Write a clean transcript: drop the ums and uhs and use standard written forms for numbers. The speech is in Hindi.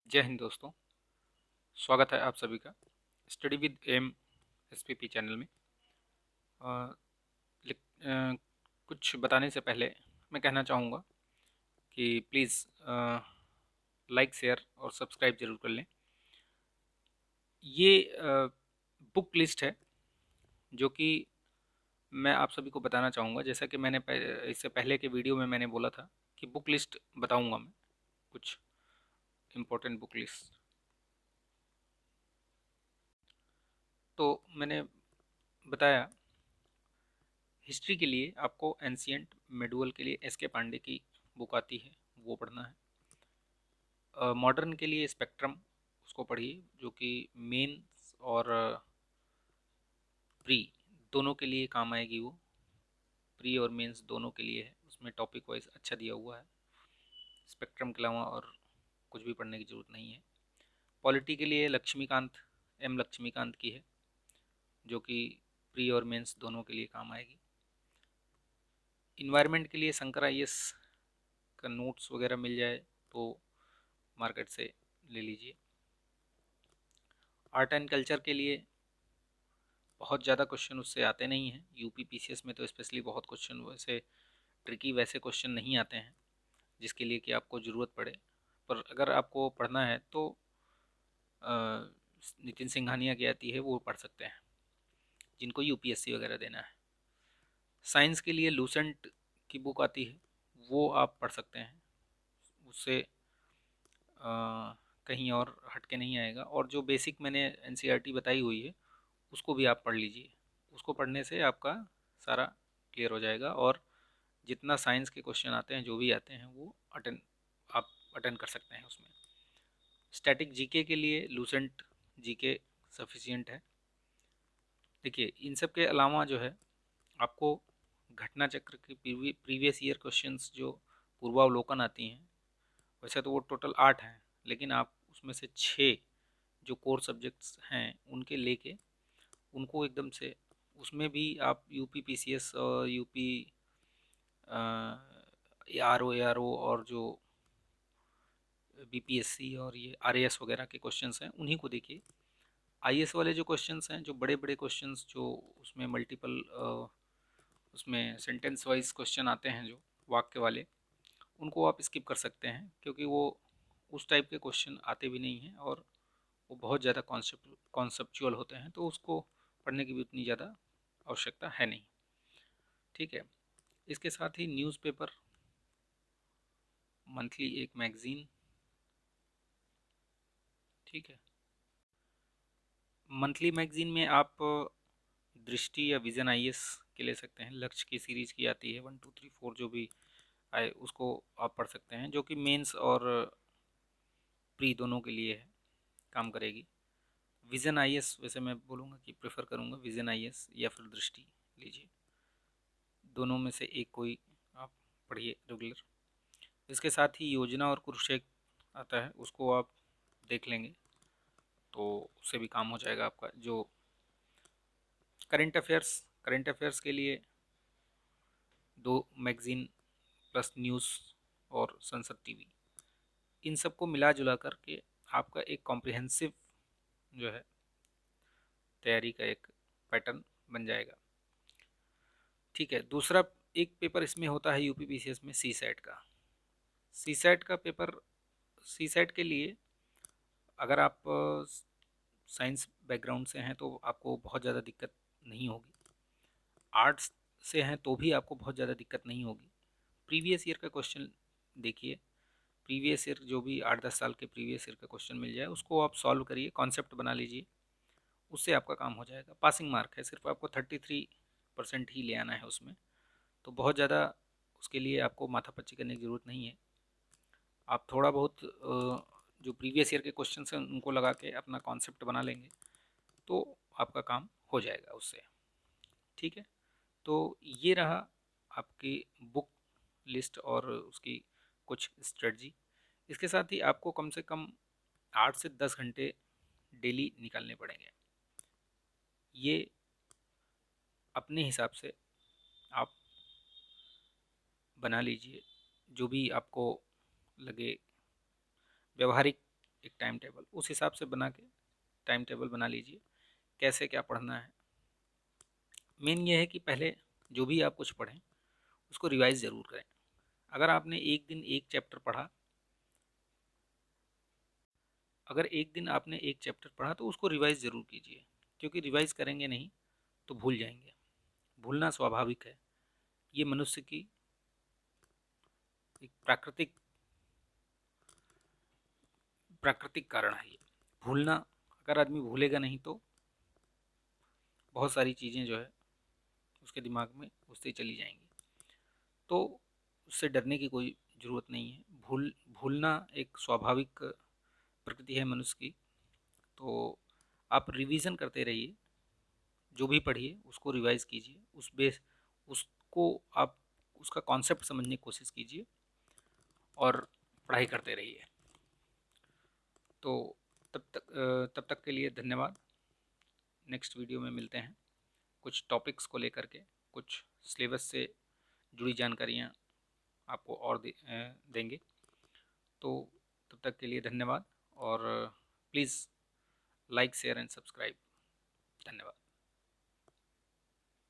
जय हिंद दोस्तों। स्वागत है आप सभी का study with M SPP channel में। अ, लिक- कुछ बताने से पहले मैं कहना चाहूँगा कि प्लीज़ लाइक शेयर और सब्सक्राइब जरूर कर लें। ये बुक लिस्ट है जो कि मैं आप सभी को बताना चाहूँगा। जैसा कि मैंने इससे पहले के वीडियो में मैंने बोला था कि बुक लिस्ट बताऊँगा मैं, कुछ इम्पोर्टेंट बुक लिस्ट। तो मैंने बताया हिस्ट्री के लिए आपको एंशियंट मेडुअल के लिए एस के पांडे की बुक आती है, वो पढ़ना है। मॉडर्न के लिए स्पेक्ट्रम, उसको पढ़िए, जो कि मेंस और प्री दोनों के लिए काम आएगी। वो प्री और मेंस दोनों के लिए है, उसमें टॉपिक वाइज अच्छा दिया हुआ है। स्पेक्ट्रम के अलावा और कुछ भी पढ़ने की ज़रूरत नहीं है। पॉलिटी के लिए लक्ष्मीकांत, एम लक्ष्मीकांत की है, जो कि प्री और मेंस दोनों के लिए काम आएगी। इन्वायरमेंट के लिए शंकर आईएएस का नोट्स वगैरह मिल जाए तो मार्केट से ले लीजिए। आर्ट एंड कल्चर के लिए बहुत ज़्यादा क्वेश्चन उससे आते नहीं हैं। यूपी पीसीएस में तो स्पेशली बहुत क्वेश्चन वैसे ट्रिकी वैसे क्वेश्चन नहीं आते हैं जिसके लिए कि आपको ज़रूरत पड़े। पर अगर आपको पढ़ना है तो नितिन सिंघानिया की आती है, वो पढ़ सकते हैं जिनको यूपीएससी वगैरह देना है। साइंस के लिए लूसेंट की बुक आती है, वो आप पढ़ सकते हैं। उससे कहीं और हट के नहीं आएगा। और जो बेसिक मैंने एनसीईआरटी बताई हुई है उसको भी आप पढ़ लीजिए। उसको पढ़ने से आपका सारा क्लियर हो जाएगा और जितना साइंस के क्वेश्चन आते हैं, जो भी आते हैं, वो आप अटेंड कर सकते हैं उसमें। स्टैटिक जीके के लिए लूसेंट जीके सफिशियंट है। देखिए, इन सब के अलावा जो है आपको घटना चक्र की प्रीवियस ईयर क्वेश्चंस जो पूर्वावलोकन आती हैं, वैसे तो वो टोटल 8 हैं, लेकिन आप उसमें से 6 जो कोर सब्जेक्ट्स हैं उनके लेके उनको एकदम से, उसमें भी आप यूपी पीसीएस और यूपी आर ओ और जो बीपीएससी और ये आरएएस वगैरह के क्वेश्चंस हैं उन्हीं को देखिए। आईएएस वाले जो क्वेश्चंस हैं, जो बड़े बड़े क्वेश्चंस जो उसमें मल्टीपल उसमें सेंटेंस वाइज क्वेश्चन आते हैं, जो वाक्य वाले, उनको आप स्किप कर सकते हैं क्योंकि वो उस टाइप के क्वेश्चन आते भी नहीं हैं और वो बहुत ज़्यादा कॉन्सेप्चुअल होते हैं, तो उसको पढ़ने की भी उतनी ज़्यादा आवश्यकता है नहीं। ठीक है। इसके साथ ही न्यूज़पेपर, मंथली एक मैगज़ीन। ठीक है। मंथली मैगज़ीन में आप दृष्टि या विज़न आईएएस के ले सकते हैं। लक्ष्य की सीरीज़ की आती है 1 2 3 4, जो भी आए उसको आप पढ़ सकते हैं, जो कि मेंस और प्री दोनों के लिए है, काम करेगी। विज़न आईएएस वैसे मैं बोलूँगा कि प्रेफर करूँगा विज़न आईएएस या फिर दृष्टि लीजिए, दोनों में से एक कोई आप पढ़िए रेगुलर। इसके साथ ही योजना और कुरुक्षेत्र आता है, उसको आप देख लेंगे तो उससे भी काम हो जाएगा आपका। जो करंट अफेयर्स के लिए 2 मैगज़ीन प्लस न्यूज़ और संसद टीवी, इन सबको मिला जुला करके आपका एक कॉम्प्रिहेंसिव जो है तैयारी का एक पैटर्न बन जाएगा। ठीक है। दूसरा एक पेपर इसमें होता है यूपी पीसीएस में, सी सेट का। सी सेट का पेपर, सी सेट के लिए अगर आप साइंस बैकग्राउंड से हैं तो आपको बहुत ज़्यादा दिक्कत नहीं होगी। आर्ट्स से हैं तो भी आपको बहुत ज़्यादा दिक्कत नहीं होगी। प्रीवियस ईयर का क्वेश्चन देखिए, प्रीवियस ईयर जो भी 8 10 साल के प्रीवियस ईयर का क्वेश्चन मिल जाए उसको आप सॉल्व करिए, कॉन्सेप्ट बना लीजिए, उससे आपका काम हो जाएगा। पासिंग मार्क है, सिर्फ आपको 33% ही ले आना है उसमें, तो बहुत ज़्यादा उसके लिए आपको माथापच्ची करने की ज़रूरत नहीं है। आप थोड़ा बहुत जो प्रीवियस ईयर के क्वेश्चन हैं उनको लगा के अपना कॉन्सेप्ट बना लेंगे तो आपका काम हो जाएगा उससे। ठीक है। तो ये रहा आपकी बुक लिस्ट और उसकी कुछ स्ट्रेटजी। इसके साथ ही आपको कम से कम 8 से 10 घंटे डेली निकालने पड़ेंगे। ये अपने हिसाब से आप बना लीजिए, जो भी आपको लगे व्यवहारिक एक टाइम टेबल उस हिसाब से बना के टाइम टेबल बना लीजिए कैसे क्या पढ़ना है। मेन ये है कि पहले जो भी आप कुछ पढ़ें उसको रिवाइज़ ज़रूर करें। अगर आपने एक दिन एक चैप्टर पढ़ा अगर एक दिन आपने एक चैप्टर पढ़ा तो उसको रिवाइज़ ज़रूर कीजिए, क्योंकि रिवाइज़ करेंगे नहीं तो भूल जाएंगे। भूलना स्वाभाविक है, ये मनुष्य की एक प्राकृतिक कारण है। ये भूलना, अगर आदमी भूलेगा नहीं तो बहुत सारी चीज़ें जो है उसके दिमाग में उससे चली जाएंगी। तो उससे डरने की कोई ज़रूरत नहीं है। भूलना एक स्वाभाविक प्रकृति है मनुष्य की। तो आप रिवीजन करते रहिए, जो भी पढ़िए उसको रिवाइज कीजिए, उसको आप उसका कॉन्सेप्ट समझने की कोशिश कीजिए और पढ़ाई करते रहिए। तो तब तक के लिए धन्यवाद। नेक्स्ट वीडियो में मिलते हैं कुछ टॉपिक्स को लेकर के, कुछ सिलेबस से जुड़ी जानकारियाँ आपको और देंगे। तो तब तक के लिए धन्यवाद और please like share and subscribe. धन्यवाद।